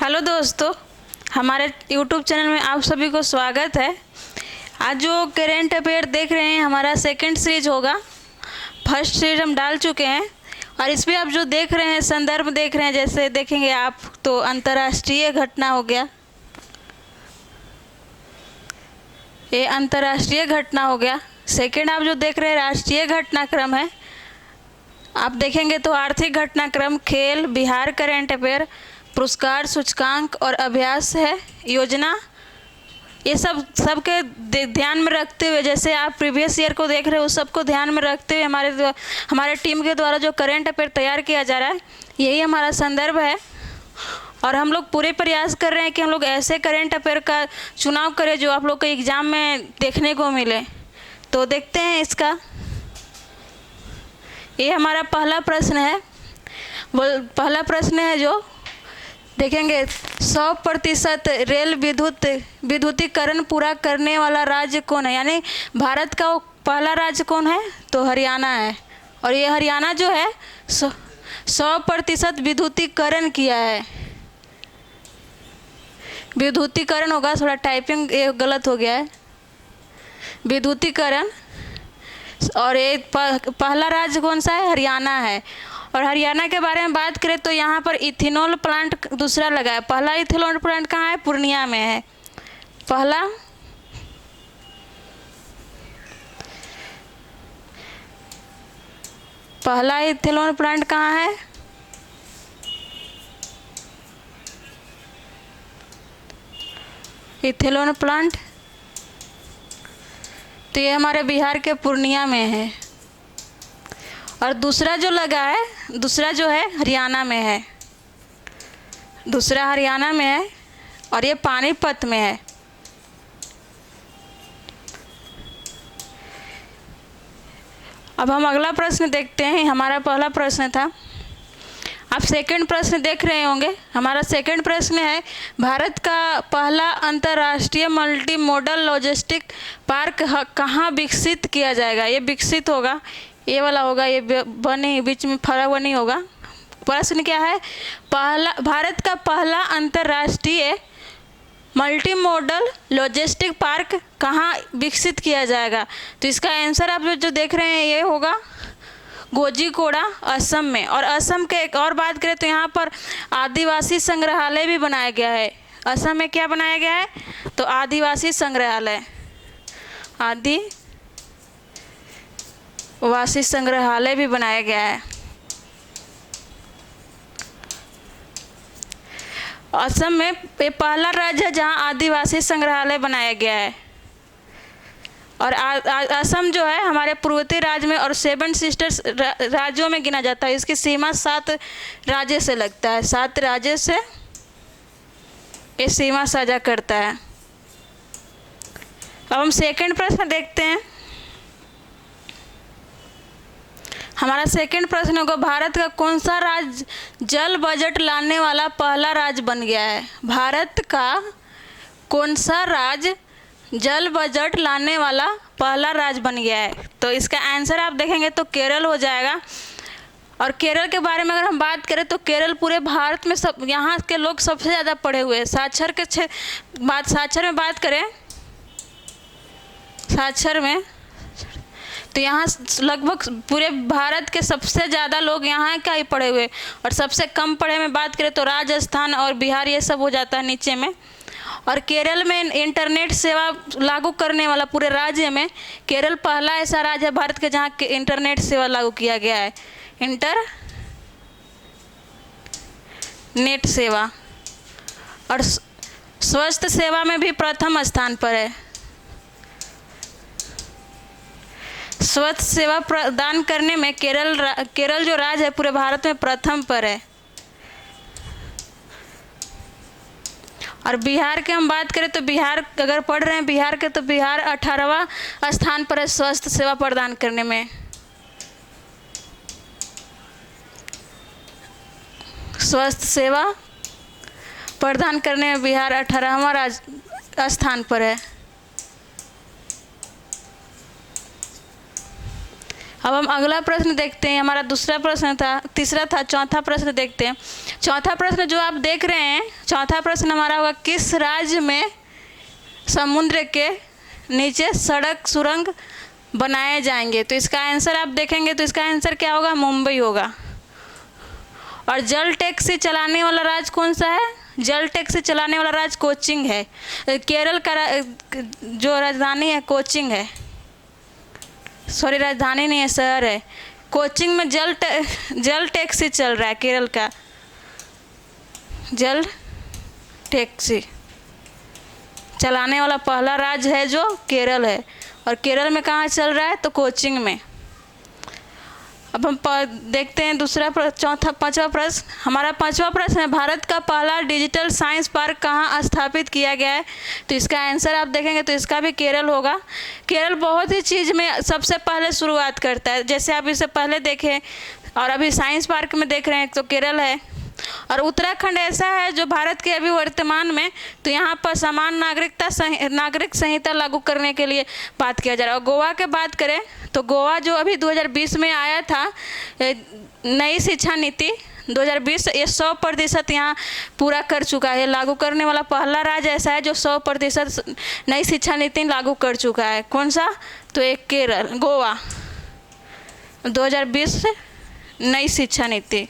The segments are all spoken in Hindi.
हेलो दोस्तों, हमारे YouTube चैनल में आप सभी को स्वागत है। आज जो करेंट अफेयर देख रहे हैं हमारा सेकंड सीरीज होगा। फर्स्ट सीरीज हम डाल चुके हैं और इसमें आप जो देख रहे हैं संदर्भ देख रहे हैं, जैसे देखेंगे आप तो अंतर्राष्ट्रीय घटना हो गया, ये अंतर्राष्ट्रीय घटना हो गया। सेकंड आप जो देख रहे हैं राष्ट्रीय घटनाक्रम है। आप देखेंगे तो आर्थिक घटनाक्रम, खेल, बिहार करेंट अफेयर, पुरस्कार, सूचकांक और अभ्यास है, योजना। ये सबके ध्यान में रखते हुए, जैसे आप प्रीवियस ईयर को देख रहे हो उस सबको ध्यान में रखते हुए हमारे टीम के द्वारा जो करेंट अफेयर तैयार किया जा रहा है, यही हमारा संदर्भ है। और हम लोग पूरे प्रयास कर रहे हैं कि हम लोग ऐसे करेंट अफेयर का चुनाव करें जो आप लोग को एग्ज़ाम में देखने को मिले। तो देखते हैं इसका। ये हमारा पहला प्रश्न है। पहला प्रश्न है जो देखेंगे, 100% रेल विद्युतीकरण पूरा करने वाला राज्य कौन है? यानी भारत का वो पहला राज्य कौन है? तो हरियाणा है। और ये हरियाणा जो है 100% विद्युतीकरण किया है। विद्युतीकरण होगा, थोड़ा टाइपिंग गलत हो गया है, विद्युतीकरण। और ये पहला राज्य कौन सा है? हरियाणा है। और हरियाणा के बारे में बात करें तो यहाँ पर इथेनॉल प्लांट दूसरा लगा है। पहला इथेनॉल प्लांट कहाँ है? पूर्णिया में है। पहला इथेनॉल प्लांट कहाँ है? इथेनॉल प्लांट तो ये हमारे बिहार के पूर्णिया में है। और दूसरा जो लगा है, दूसरा जो है हरियाणा में है। दूसरा हरियाणा में है और ये पानीपत में है। अब हम अगला प्रश्न देखते हैं। हमारा पहला प्रश्न था, आप सेकंड प्रश्न देख रहे होंगे। हमारा सेकंड प्रश्न है, भारत का पहला अंतर्राष्ट्रीय मल्टी मॉडल लॉजिस्टिक पार्क कहाँ विकसित किया जाएगा? ये विकसित होगा, ये वाला होगा, ये बने बीच में फरा हुआ नहीं होगा। प्रश्न क्या है? भारत का पहला अंतर्राष्ट्रीय मल्टी मॉडल लॉजिस्टिक पार्क कहाँ विकसित किया जाएगा? तो इसका आंसर आप जो देख रहे हैं ये होगा कोझीकोड, असम में। और असम के एक और बात करें तो यहाँ पर आदिवासी संग्रहालय भी बनाया गया है। असम में क्या बनाया गया है? तो आदिवासी संग्रहालय, आदिवासी संग्रहालय भी बनाया गया है। असम में ये पहला राज्य है जहाँ आदिवासी संग्रहालय बनाया गया है। और असम जो है हमारे पूर्वोत्तर राज्य में और 7 सिस्टर्स राज्यों में गिना जाता है। इसकी सीमा 7 राज्य से लगता है, 7 राज्य से ये सीमा साझा करता है। अब हम सेकंड प्रश्न देखते हैं। हमारा सेकंड प्रश्न होगा, भारत का कौन सा राज्य जल बजट लाने वाला पहला राज्य बन गया है? भारत का कौन सा राज्य जल बजट लाने वाला पहला राज्य बन गया है? तो इसका आंसर आप देखेंगे तो केरल हो जाएगा। और केरल के बारे में अगर हम बात करें तो केरल पूरे भारत में यहाँ के लोग सबसे ज़्यादा पढ़े हुए हैं। साक्षर में बात करें, साक्षर में तो यहाँ लगभग पूरे भारत के सबसे ज़्यादा लोग यहाँ का ही पढ़े हुए। और सबसे कम पढ़े में बात करें तो राजस्थान और बिहार, ये सब हो जाता है नीचे में। और केरल में इंटरनेट सेवा लागू करने वाला पूरे राज्य में केरल पहला ऐसा राज्य है भारत के जहाँ इंटरनेट सेवा लागू किया गया है। इंटरनेट सेवा। और स्वास्थ्य सेवा में भी प्रथम स्थान पर है। स्वास्थ्य सेवा प्रदान करने में केरल जो राज्य है पूरे भारत में प्रथम पर है। और बिहार के हम बात करें तो बिहार अगर पढ़ रहे हैं बिहार के, तो बिहार 18वां स्थान पर है स्वास्थ्य सेवा प्रदान करने में। स्वास्थ्य सेवा प्रदान करने में बिहार 18वां स्थान पर है। अब हम अगला प्रश्न देखते हैं। हमारा दूसरा प्रश्न था, तीसरा था, चौथा प्रश्न देखते हैं। चौथा प्रश्न जो आप देख रहे हैं, चौथा प्रश्न हमारा होगा, किस राज्य में समुद्र के नीचे सड़क सुरंग बनाए जाएंगे? तो इसका आंसर आप देखेंगे तो इसका आंसर क्या होगा? मुंबई होगा। और जल टैक्सी चलाने वाला राज्य कौन सा है? जल टैक्सी चलाने वाला राज्य कोचिंग है। केरल का जो राजधानी है कोचिंग है, सॉरी राजधानी नहीं है, शहर है। कोचिंग में जल टैक्सी चल रहा है। केरल का जल टैक्सी चलाने वाला पहला राज्य है जो केरल है। और केरल में कहाँ चल रहा है? तो कोचिंग में। अब हम देखते हैं दूसरा पांचवा प्रश्न। हमारा पांचवा प्रश्न है, भारत का पहला डिजिटल साइंस पार्क कहाँ स्थापित किया गया है? तो इसका आंसर आप देखेंगे तो इसका भी केरल होगा। केरल बहुत ही चीज़ में सबसे पहले शुरुआत करता है, जैसे आप इससे पहले देखें और अभी साइंस पार्क में देख रहे हैं तो केरल है। और उत्तराखंड ऐसा है जो भारत के अभी वर्तमान में तो यहाँ पर समान नागरिक संहिता लागू करने के लिए बात किया जा रहा है। और गोवा के बात करें तो गोवा जो अभी 2020 में आया था, नई शिक्षा नीति 2020, ये 100% यहाँ पूरा कर चुका है। लागू करने वाला पहला राज्य ऐसा है जो 100% नई शिक्षा नीति लागू कर चुका है। कौन सा? तो एक केरल, गोवा 2020 नई शिक्षा नीति।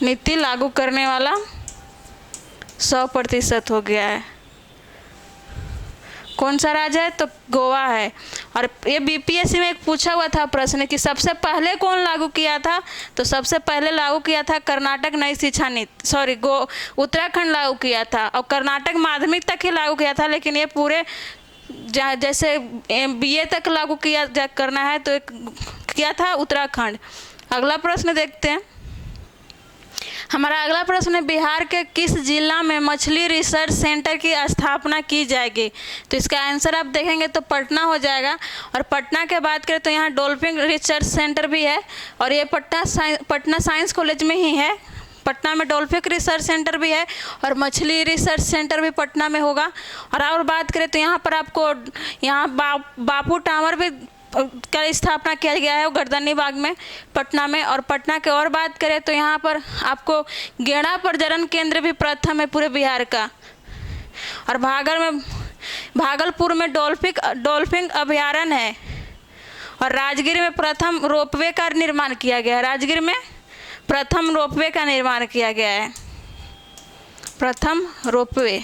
नीति लागू करने वाला 100% हो गया है। कौन सा राज्य है? तो गोवा है। और ये बीपीएससी में एक पूछा हुआ था प्रश्न कि सबसे पहले कौन लागू किया था? तो सबसे पहले लागू किया था कर्नाटक नई शिक्षा नीति, उत्तराखंड लागू किया था। और कर्नाटक माध्यमिक तक ही लागू किया था, लेकिन ये पूरे जैसे बीए तक लागू करना है तो किया था उत्तराखंड। अगला प्रश्न देखते हैं। हमारा अगला प्रश्न है, बिहार के किस जिला में मछली रिसर्च सेंटर की स्थापना की जाएगी? तो इसका आंसर आप देखेंगे तो पटना हो जाएगा। और पटना के बात करें तो यहाँ डॉल्फिन रिसर्च सेंटर भी है, और ये पटना साइंस कॉलेज में ही है। पटना में डॉल्फिन रिसर्च सेंटर भी है और मछली रिसर्च सेंटर भी पटना में होगा। और बात करें तो यहाँ पर आपको बापू टावर भी का स्थापना किया गया है, गर्दनी बाग में पटना में। और पटना के और बात करें तो यहाँ पर आपको गेड़ा प्रजनन केंद्र भी प्रथम है पूरे बिहार का। और भागलपुर में डॉल्फिन अभयारण्य है। और राजगीर में प्रथम रोपवे का निर्माण किया गया है। राजगीर में प्रथम रोपवे का निर्माण किया गया है, प्रथम रोपवे।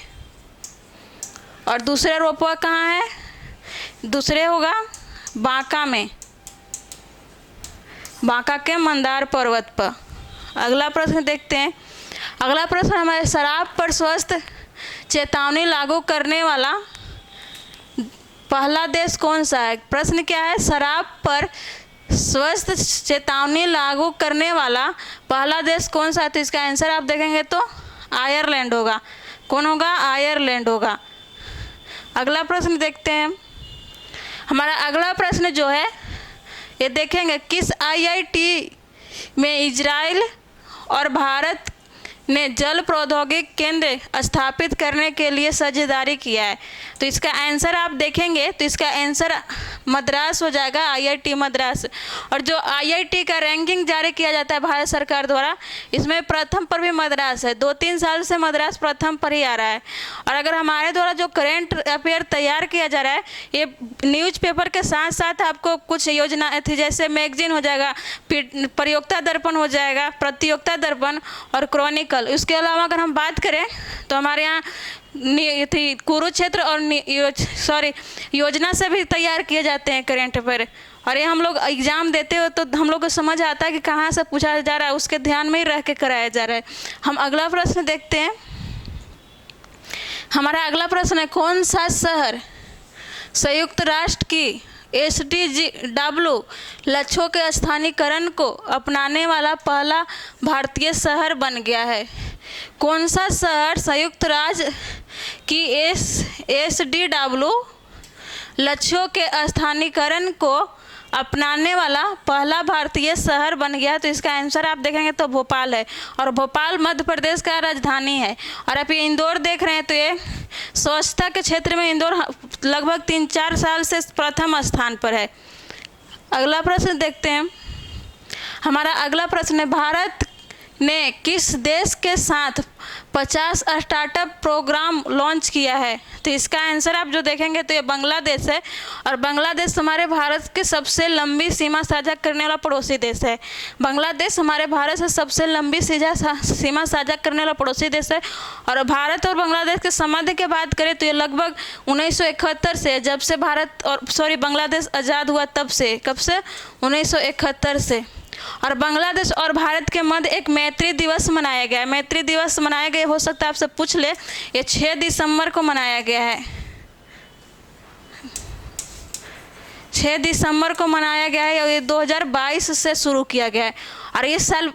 और दूसरा रोपवे कहाँ है? दूसरे होगा बांका में, बांका के मंदार पर्वत पर। अगला प्रश्न देखते हैं। अगला प्रश्न हमारे, शराब पर स्वस्थ चेतावनी लागू करने वाला पहला देश कौन सा है? प्रश्न क्या है? शराब पर स्वस्थ चेतावनी लागू करने वाला पहला देश कौन सा है? तो इसका आंसर आप देखेंगे तो आयरलैंड होगा। कौन होगा? आयरलैंड होगा। अगला प्रश्न देखते हैं। हमारा अगला प्रश्न जो है ये देखेंगे, किस आईआईटी में इजराइल और भारत ने जल प्रौद्योगिकी केंद्र स्थापित करने के लिए साझेदारी किया है? तो इसका आंसर आप देखेंगे तो इसका आंसर मद्रास हो जाएगा, आईआईटी मद्रास। और जो आईआईटी का रैंकिंग जारी किया जाता है भारत सरकार द्वारा, इसमें प्रथम पर भी मद्रास है। 2-3 साल से मद्रास प्रथम पर ही आ रहा है। और अगर हमारे द्वारा जो करंट अफेयर तैयार किया जा रहा है, ये न्यूज़पेपर के साथ साथ आपको कुछ योजना थी, जैसे मैगजीन हो जाएगा, प्रतियोगिता दर्पण हो जाएगा, प्रतियोगिता दर्पण और क्रॉनिकल। इसके अलावा अगर हम बात करें तो हमारे यहाँ थी कुरुक्षेत्र और योजना से भी तैयार किए जाते हैं करंट अफेयर। और ये हम लोग एग्ज़ाम देते हो तो हम लोग को समझ आता है कि कहाँ से पूछा जा रहा है, उसके ध्यान में ही रह के कराया जा रहा है। हम अगला प्रश्न देखते हैं। हमारा अगला प्रश्न है, कौन सा शहर संयुक्त राष्ट्र की SDG लक्ष्यों के स्थानीयकरण को अपनाने वाला पहला भारतीय शहर बन गया है? कौन सा शहर संयुक्त राज्य की SDG लक्ष्यों के स्थानीयकरण को अपनाने वाला पहला भारतीय शहर बन गया? तो इसका आंसर आप देखेंगे तो भोपाल है, और भोपाल मध्य प्रदेश का राजधानी है। और आप ये इंदौर देख रहे हैं तो ये स्वच्छता के क्षेत्र में इंदौर लगभग 3-4 साल से प्रथम स्थान पर है। अगला प्रश्न देखते हैं। हमारा अगला प्रश्न है, भारत ने किस देश के साथ 50 स्टार्टअप प्रोग्राम लॉन्च किया है? तो इसका आंसर आप जो देखेंगे तो ये बांग्लादेश है, और बांग्लादेश हमारे भारत के सबसे लंबी सीमा साझा करने वाला पड़ोसी देश है। बांग्लादेश हमारे भारत से सबसे लंबी सीमा साझा करने वाला पड़ोसी देश है। और भारत और बांग्लादेश के संबंध की बात करें तो ये लगभग 1971 से, जब से बांग्लादेश आज़ाद हुआ तब से, कब से? 1971 से। और बांग्लादेश और भारत के मध्य एक मैत्री दिवस मनाया गया है। मैत्री दिवस मनाया गया, हो सकता है आपसे पूछ ले, ये 6 दिसंबर को मनाया गया है। 6 दिसंबर को मनाया गया है, और ये 2022 से शुरू किया गया है। और इस साल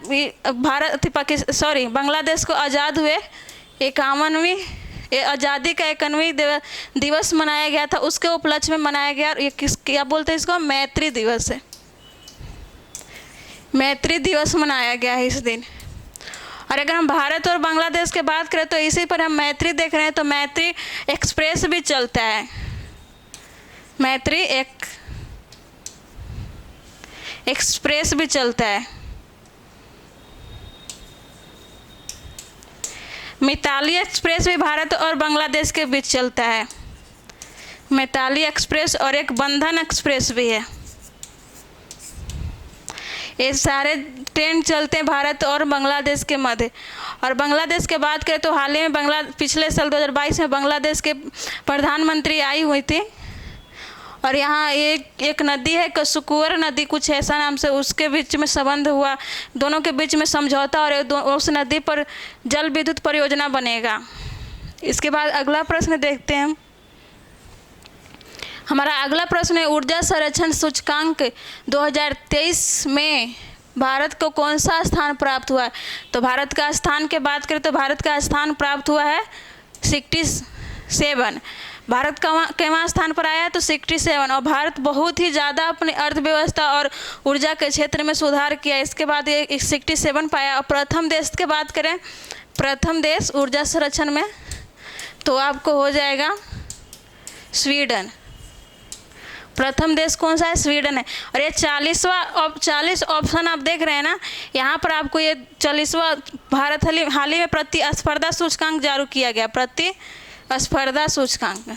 बांग्लादेश को आज़ाद हुए 51वीं आज़ादी का 51वीं दिवस मनाया गया था, उसके उपलक्ष्य में मनाया गया। और ये क्या बोलते हैं इसको? मैत्री दिवस है। मैत्री दिवस मनाया गया है इस दिन। और अगर हम भारत और बांग्लादेश की बात करें तो इसी पर हम मैत्री देख रहे हैं, तो मैत्री एक्सप्रेस भी चलता है। मैत्री एक्सप्रेस भी चलता है। मिताली एक्सप्रेस भी भारत और बांग्लादेश के बीच चलता है। मिताली एक्सप्रेस, और एक बंधन एक्सप्रेस भी है। ये सारे ट्रेन चलते हैं भारत और बांग्लादेश के मध्य। और बांग्लादेश के बात करें तो हाल ही में पिछले साल 2022 में बांग्लादेश के प्रधानमंत्री आई हुई थी। और यहाँ एक नदी है, कसुकुर नदी कुछ ऐसा नाम से, उसके बीच में संबंध हुआ, दोनों के बीच में समझौता, और उस नदी पर जल विद्युत परियोजना बनेगा। इसके बाद अगला प्रश्न देखते हैं। हमारा अगला प्रश्न है, ऊर्जा संरक्षण सूचकांक 2023 में भारत को कौन सा स्थान प्राप्त हुआ है? तो भारत का स्थान की बात करें तो भारत का स्थान प्राप्त हुआ है 67। भारत कहाँ स्थान पर आया है? तो 67। और भारत बहुत ही ज़्यादा अपनी अर्थव्यवस्था और ऊर्जा के क्षेत्र में सुधार किया, इसके बाद ये 67 पाया। और प्रथम देश की बात करें, प्रथम देश ऊर्जा संरक्षण में, तो आपको हो जाएगा स्वीडन। प्रथम देश कौन सा है? स्वीडन है। और ये 40 ऑप्शन आप देख रहे हैं ना, यहाँ पर आपको ये 40वां भारत हाल ही में प्रतिस्पर्धा सूचकांक जारी किया गया। प्रतिस्पर्धा सूचकांक,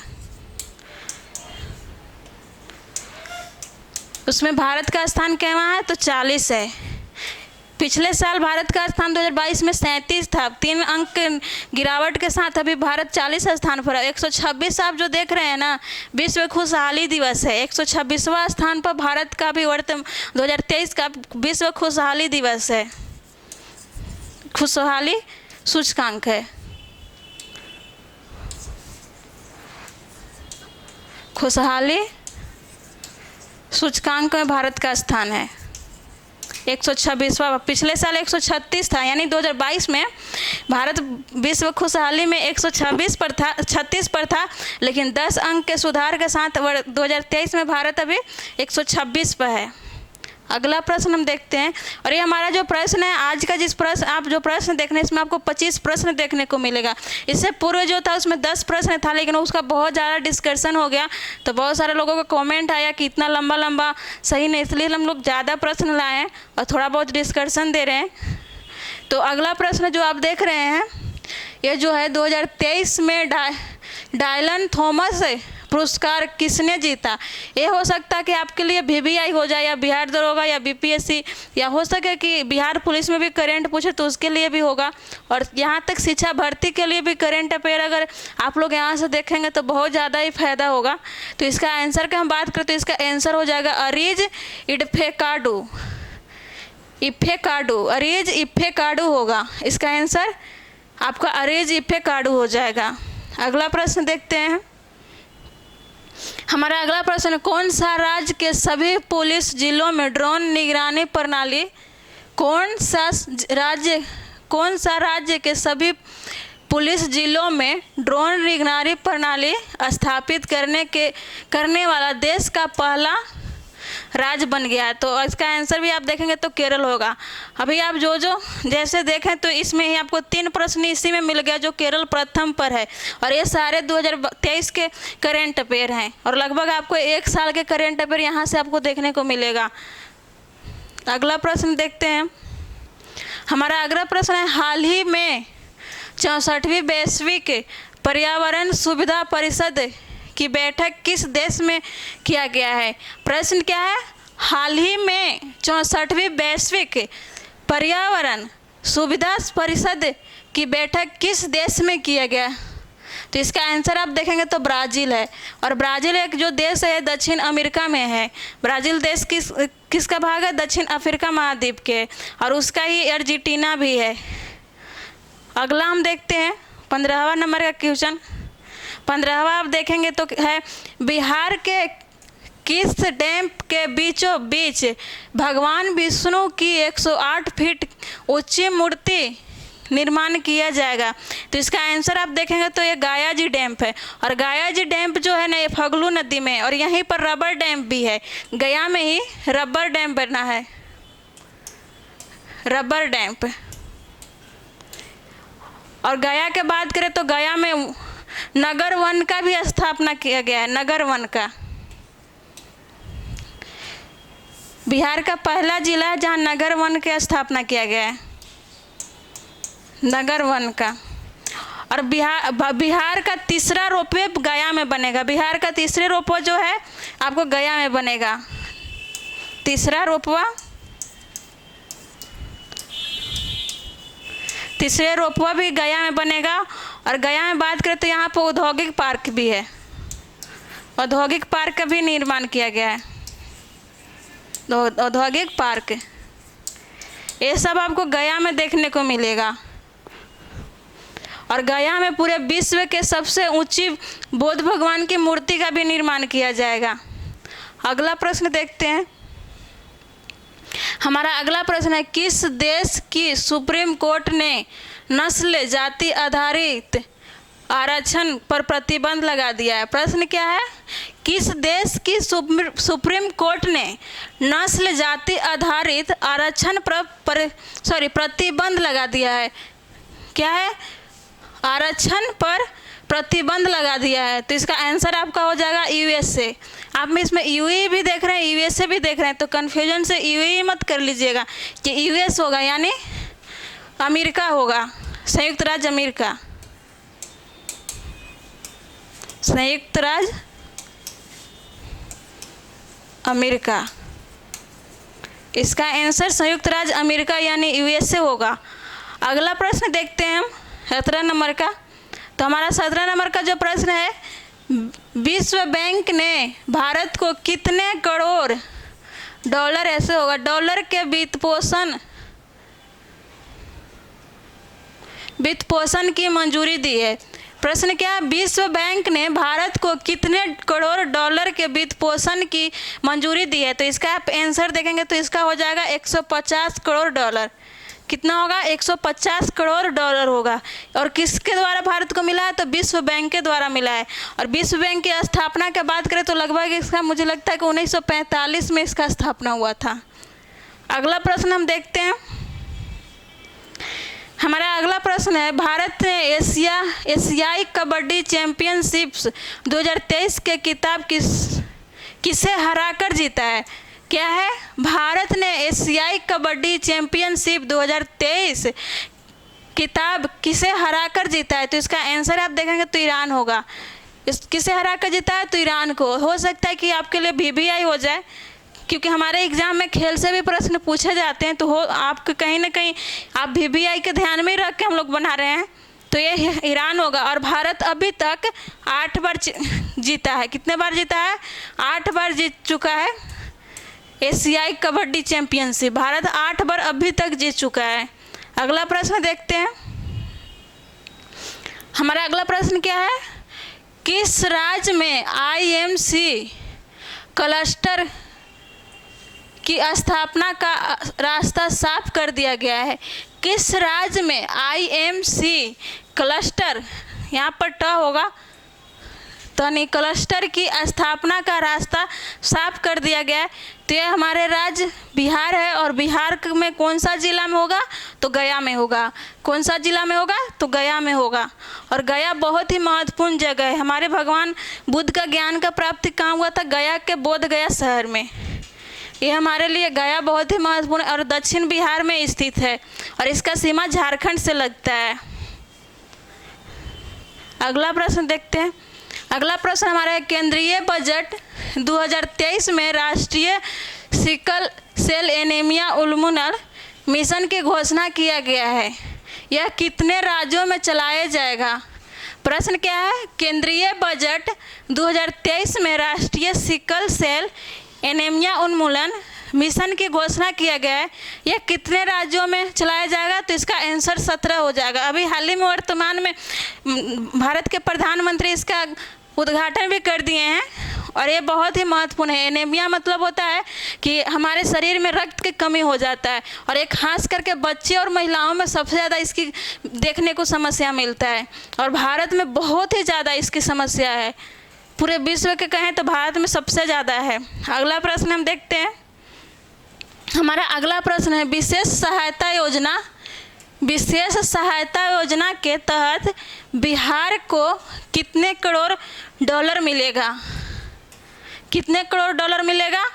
उसमें भारत का स्थान कहाँ है? तो 40 है। पिछले साल भारत का स्थान 2022 में 37 था, 3 अंक गिरावट के साथ अभी भारत 40 स्थान पर है। 126 आप जो देख रहे हैं ना, विश्व खुशहाली दिवस है। 126वां स्थान पर भारत का भी 2023 का विश्व खुशहाली दिवस है, खुशहाली सूचकांक है। खुशहाली सूचकांक में भारत का स्थान है 126वां। पिछले साल 136 था, यानी 2022 में भारत विश्व खुशहाली में 36 पर था, लेकिन 10 अंक के सुधार के साथ 2023 में भारत अभी 126 पर है। अगला प्रश्न हम देखते हैं। और ये हमारा जो प्रश्न है आज का, जिस प्रश्न आप जो प्रश्न देखने, इसमें आपको 25 प्रश्न देखने को मिलेगा। इससे पूर्व जो था उसमें 10 प्रश्न था, लेकिन उसका बहुत ज़्यादा डिस्कशन हो गया, तो बहुत सारे लोगों का कमेंट आया कि इतना लंबा सही नहीं, इसलिए हम लोग ज़्यादा प्रश्न लाए हैं और थोड़ा बहुत डिस्कशन दे रहे हैं। तो अगला प्रश्न जो आप देख रहे हैं, ये जो है 2023 में डायलन थॉमस पुरस्कार किसने जीता? ये हो सकता है कि आपके लिए VVI हो जाए, या बिहार दरोगा, या BPSC, या हो सके कि बिहार पुलिस में भी करेंट पूछे तो उसके लिए भी होगा। और यहाँ तक शिक्षा भर्ती के लिए भी करेंट अफेयर अगर आप लोग यहाँ से देखेंगे तो बहुत ज़्यादा ही फायदा होगा। तो इसका आंसर की हम बात करें तो इसका आंसर हो जाएगा अरीज इफ्तेखार। अरीज इफ्तेखार होगा इसका आंसर, आपका अरीज इफ्तेखार हो जाएगा। अगला प्रश्न देखते हैं। हमारा अगला प्रश्न, कौन सा राज्य के सभी पुलिस जिलों में ड्रोन निगरानी प्रणाली, कौन सा राज्य के सभी पुलिस जिलों में ड्रोन निगरानी प्रणाली स्थापित करने वाला देश का पहला राज्य बन गया है। तो इसका आंसर भी आप देखेंगे तो केरल होगा। अभी आप जो जैसे देखें तो इसमें ही आपको 3 प्रश्न इसी में मिल गया जो केरल प्रथम पर है, और ये सारे 2023 के करेंट अफेयर हैं, और लगभग आपको 1 साल के करेंट अफेयर यहाँ से आपको देखने को मिलेगा। अगला प्रश्न देखते हैं। हमारा अगला प्रश्न है, हाल ही में 64वीं वैश्विक पर्यावरण सुविधा परिषद की बैठक किस देश में किया गया है? प्रश्न क्या है? हाल ही में 64वीं वैश्विक पर्यावरण सुविधा परिषद की बैठक किस देश में किया गया? तो इसका आंसर आप देखेंगे तो ब्राज़ील है, और ब्राज़ील एक जो देश है दक्षिण अमेरिका में है। ब्राज़ील देश किसका भाग है? दक्षिण अफ्रीका महाद्वीप के, और उसका ही अर्जेंटीना भी है। अगला हम देखते हैं 15वां नंबर का क्वेश्चन। 15वां आप देखेंगे तो है, बिहार के किस डैम के बीचों बीच भगवान विष्णु की 108 फीट ऊंची मूर्ति निर्माण किया जाएगा? तो इसका आंसर आप देखेंगे तो ये गायाजी डैम है, और गायाजी डैम जो है ना ये फगलू नदी में, और यहीं पर रबर डैम भी है। गया में ही रबर डैम बना है, रबर डैम। और गया के बात करें तो गया में नगर वन का भी स्थापना किया गया है, नगर वन का। बिहार का पहला जिला है जहाँ नगर वन की स्थापना किया गया है, नगर वन का। और बिहार का तीसरा रोपवे गया में बनेगा। बिहार का तीसरे रोपवे जो है आपको गया में बनेगा, तीसरा रोपवा, तीसरे रोपवा भी गया में बनेगा। और गया में बात करें तो यहाँ पर औद्योगिक पार्क भी है, औद्योगिक पार्क का भी निर्माण किया गया है, औद्योगिक पार्क। ये सब आपको गया में देखने को मिलेगा। और गया में पूरे विश्व के सबसे ऊंची बुद्ध भगवान की मूर्ति का भी निर्माण किया जाएगा। अगला प्रश्न देखते हैं। हमारा अगला प्रश्न है, किस देश की सुप्रीम कोर्ट ने नस्ल जाति आधारित आरक्षण पर प्रतिबंध लगा दिया है? प्रश्न क्या है? किस देश की सुप्रीम कोर्ट ने नस्ल जाति आधारित आरक्षण पर प्रतिबंध लगा दिया है? क्या है? आरक्षण पर प्रतिबंध लगा दिया है। तो इसका आंसर आपका हो जाएगा यूएसए। आप में इसमें यूएई भी देख रहे हैं, यूएसए भी देख रहे हैं, तो कन्फ्यूजन से यूएई मत कर लीजिएगा कि यूएस होगा, यानी अमेरिका होगा, संयुक्त राज्य अमेरिका, संयुक्त राज्य अमेरिका। इसका आंसर संयुक्त राज्य अमेरिका यानी यूएसए होगा। अगला प्रश्न देखते हैं हम 17 नंबर का। तो हमारा 17 नंबर का जो प्रश्न है, विश्व बैंक ने भारत को कितने करोड़ डॉलर, ऐसे होगा, डॉलर के वित्त पोषण की मंजूरी दी है? प्रश्न क्या है? विश्व बैंक ने भारत को कितने करोड़ डॉलर के वित्त पोषण की मंजूरी दी है? तो इसका आप आंसर देखेंगे तो इसका हो जाएगा 150 करोड़ डॉलर। कितना होगा? 150 करोड़ डॉलर होगा। और किसके द्वारा भारत को मिला है? तो विश्व बैंक के द्वारा मिला है। और विश्व बैंक की स्थापना की बात करें तो लगभग इसका मुझे लगता है कि 1945 में इसका स्थापना हुआ था। अगला प्रश्न हम देखते हैं। हमारा अगला प्रश्न है, भारत ने एशियाई कबड्डी चैंपियनशिप्स 2023 के खिताब किसे हराकर जीता है? क्या है? भारत ने एशियाई कबड्डी चैंपियनशिप 2023 खिताब किसे हराकर जीता है? तो इसका आंसर आप देखेंगे तो ईरान होगा। किसे हराकर जीता है? तो ईरान को। हो सकता है कि आपके लिए VBI हो जाए, क्योंकि हमारे एग्जाम में खेल से भी प्रश्न पूछे जाते हैं, तो हो आपको कहीं ना कहीं आप VBI के ध्यान में ही रख के हम लोग बना रहे हैं, तो ये ईरान होगा। और भारत अभी तक 8 बार जीता है। कितने बार जीता है? 8 बार जीत चुका है एशियाई कबड्डी चैंपियनशिप। भारत 8 बार अभी तक जीत चुका है। अगला प्रश्न देखते हैं। हमारा अगला प्रश्न क्या है? किस राज्य में IMC क्लस्टर की स्थापना का रास्ता साफ कर दिया गया है? किस राज्य में IMC क्लस्टर, यहाँ पर ट होगा, यानी क्लस्टर की स्थापना का रास्ता साफ कर दिया गया है। तो यह हमारे राज्य बिहार है, और बिहार में कौन सा जिला में होगा? तो गया में होगा। कौन सा जिला में होगा? तो गया में होगा। और गया बहुत ही महत्वपूर्ण जगह है। हमारे भगवान बुद्ध का ज्ञान का प्राप्ति कहाँ हुआ था? गया के बोध गया शहर में। ये हमारे लिए गया बहुत ही महत्वपूर्ण और दक्षिण बिहार में स्थित है, और इसका सीमा झारखंड से लगता है। अगला प्रश्न देखते हैं। अगला प्रश्न हमारा है, केंद्रीय बजट 2023 में राष्ट्रीय सिकल सेल एनीमिया उन्मूलन मिशन की घोषणा किया गया है। यह कितने राज्यों में चलाया जाएगा? प्रश्न क्या है? केंद्रीय बजट 2023 में राष्ट्रीय सिकल सेल एनीमिया उन्मूलन मिशन की घोषणा किया गया है। यह कितने राज्यों में चलाया जाएगा? तो इसका आंसर 17 हो जाएगा। अभी हाल ही में वर्तमान में भारत के प्रधानमंत्री इसका उद्घाटन भी कर दिए हैं, और ये बहुत ही महत्वपूर्ण है। एनीमिया मतलब होता है कि हमारे शरीर में रक्त की कमी हो जाता है, और एक खास करके बच्चे और महिलाओं में सबसे ज़्यादा इसकी देखने को समस्या मिलता है, और भारत में बहुत ही ज़्यादा इसकी समस्या है। पूरे विश्व के कहें तो भारत में सबसे ज़्यादा है। अगला प्रश्न हम देखते हैं। हमारा अगला प्रश्न है, विशेष सहायता योजना। विशेष सहायता योजना के तहत बिहार को कितने करोड़ डॉलर मिलेगा? कितने करोड़ डॉलर मिलेगा?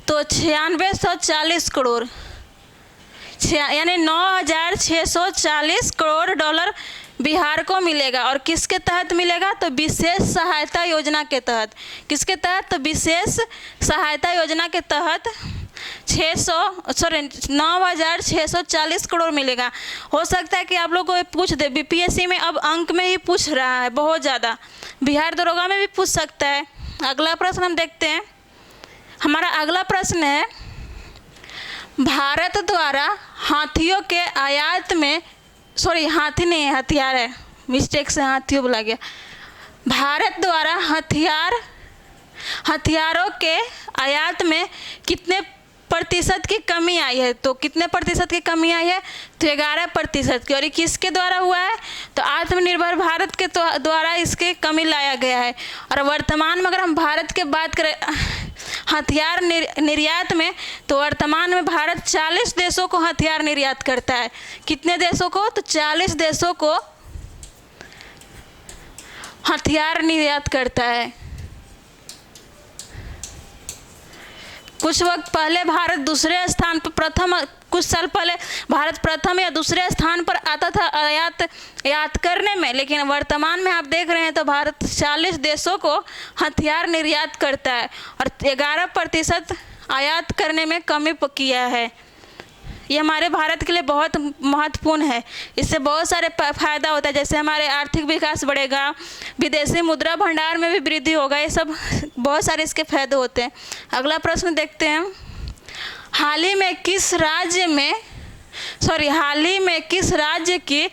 तो 9640 करोड़, यानी 9640 करोड़ डॉलर बिहार को मिलेगा। और किसके तहत मिलेगा? तो विशेष सहायता योजना के तहत। किसके तहत? तो विशेष सहायता योजना के तहत 9640 करोड़ मिलेगा। हो सकता है कि आप लोग को पूछ दे, बीपीएससी में अब अंक में ही पूछ रहा है बहुत ज़्यादा, बिहार दरोगा में भी पूछ सकता है। अगला प्रश्न हम देखते हैं। हमारा अगला प्रश्न है, भारत द्वारा हाथियों के आयात में, सॉरी हाथी नहीं है, हथियार है, मिस्टेक से हाथियों बोला गया। भारत द्वारा हथियारों के आयात में कितने प्रतिशत की कमी आई है? तो कितने प्रतिशत की कमी आई है? तो 11% की। और ये किसके द्वारा हुआ है? तो आत्मनिर्भर भारत के द्वारा इसकी कमी लाया गया है। और वर्तमान में अगर हम भारत के बात करें हथियार निर्यात में, तो वर्तमान में भारत 40 देशों को हथियार निर्यात करता है। कितने देशों को? तो 40 देशों को हथियार निर्यात करता है। कुछ वक्त पहले भारत दूसरे स्थान पर कुछ साल पहले भारत प्रथम या दूसरे स्थान पर आता था आयात करने में, लेकिन वर्तमान में आप देख रहे हैं तो भारत 40 देशों को हथियार निर्यात करता है और 11% आयात करने में कमी किया है। ये हमारे भारत के लिए बहुत महत्वपूर्ण है। इससे बहुत सारे फायदा होता है, जैसे हमारे आर्थिक विकास बढ़ेगा, विदेशी मुद्रा भंडार में भी वृद्धि होगा, ये सब बहुत सारे इसके फायदे होते हैं। अगला प्रश्न देखते हैं। हाल ही में किस राज्य की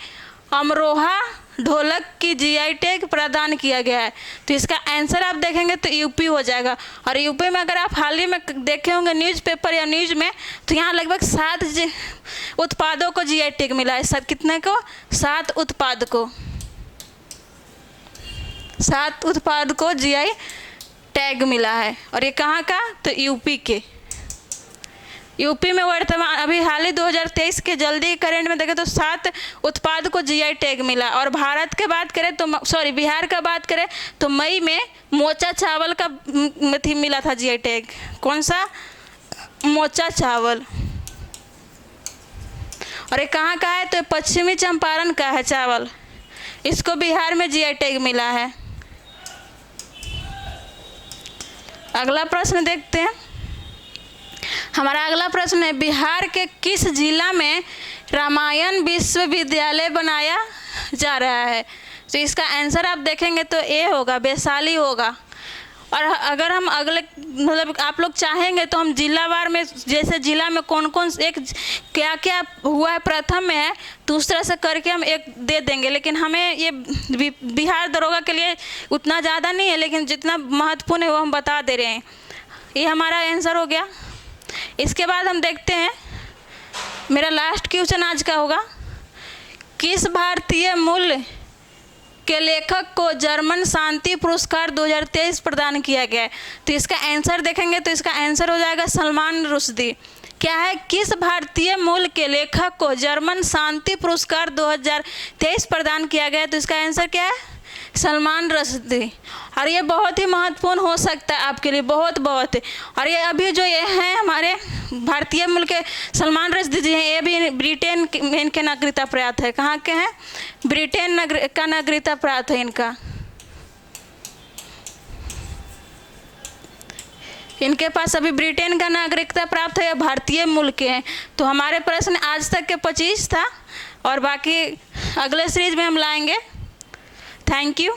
अमरोहा ढोलक की जीआई टैग प्रदान किया गया है? तो इसका आंसर आप देखेंगे तो यूपी हो जाएगा। और यूपी में अगर आप हाल ही में देखे होंगे न्यूज़पेपर या न्यूज़ में, तो यहाँ लगभग 7 उत्पादों को जीआई टैग मिला है। कितने को? 7 उत्पाद को 7 उत्पाद को जीआई टैग मिला है। और ये कहाँ का? तो यूपी के। यूपी में वर्तमान अभी हाल ही 2023 के जल्दी करेंट में देखें तो 7 उत्पाद को जीआई टैग मिला। और भारत के बात करें तो बिहार का बात करें तो मई में मोचा चावल का मिला था जीआई टैग। कौन सा? मोचा चावल। और ये कहाँ का है? तो पश्चिमी चंपारण का है चावल, इसको बिहार में जीआई टैग मिला है। अगला प्रश्न देखते हैं। हमारा अगला प्रश्न है, बिहार के किस जिला में रामायण विश्वविद्यालय बनाया जा रहा है? तो इसका आंसर आप देखेंगे तो ए होगा, वैशाली होगा। और अगर हम अगले मतलब आप लोग चाहेंगे तो हम जिलावार में, जैसे जिला में कौन कौन एक क्या क्या हुआ है प्रथम में है, दूसरा से करके हम एक दे देंगे। लेकिन हमें ये बिहार दरोगा के लिए उतना ज़्यादा नहीं है, लेकिन जितना महत्वपूर्ण है वो हम बता दे रहे हैं। ये हमारा आंसर हो गया। इसके बाद हम देखते हैं, मेरा लास्ट क्वेश्चन आज का होगा, किस भारतीय मूल के लेखक को जर्मन शांति पुरस्कार 2023 प्रदान किया गया है? तो इसका आंसर देखेंगे तो इसका आंसर हो जाएगा सलमान रुश्दी। क्या है? किस भारतीय मूल के लेखक को जर्मन शांति पुरस्कार 2023 प्रदान किया गया है? तो इसका आंसर क्या है? सलमान रुश्दी। और ये बहुत ही महत्वपूर्ण हो सकता है आपके लिए, बहुत। और ये अभी जो ये हैं हमारे भारतीय मूल के सलमान रुश्दी जी हैं, ये भी ब्रिटेन में इनके नागरिकता प्राप्त है। कहाँ के हैं? ब्रिटेन का नागरिकता प्राप्त है इनका। इनके पास अभी ब्रिटेन का नागरिकता प्राप्त है या भारतीय मूल के हैं। तो हमारे प्रश्न आज तक के 25 था और बाकी अगले सीरीज में हम लाएंगे। Thank you.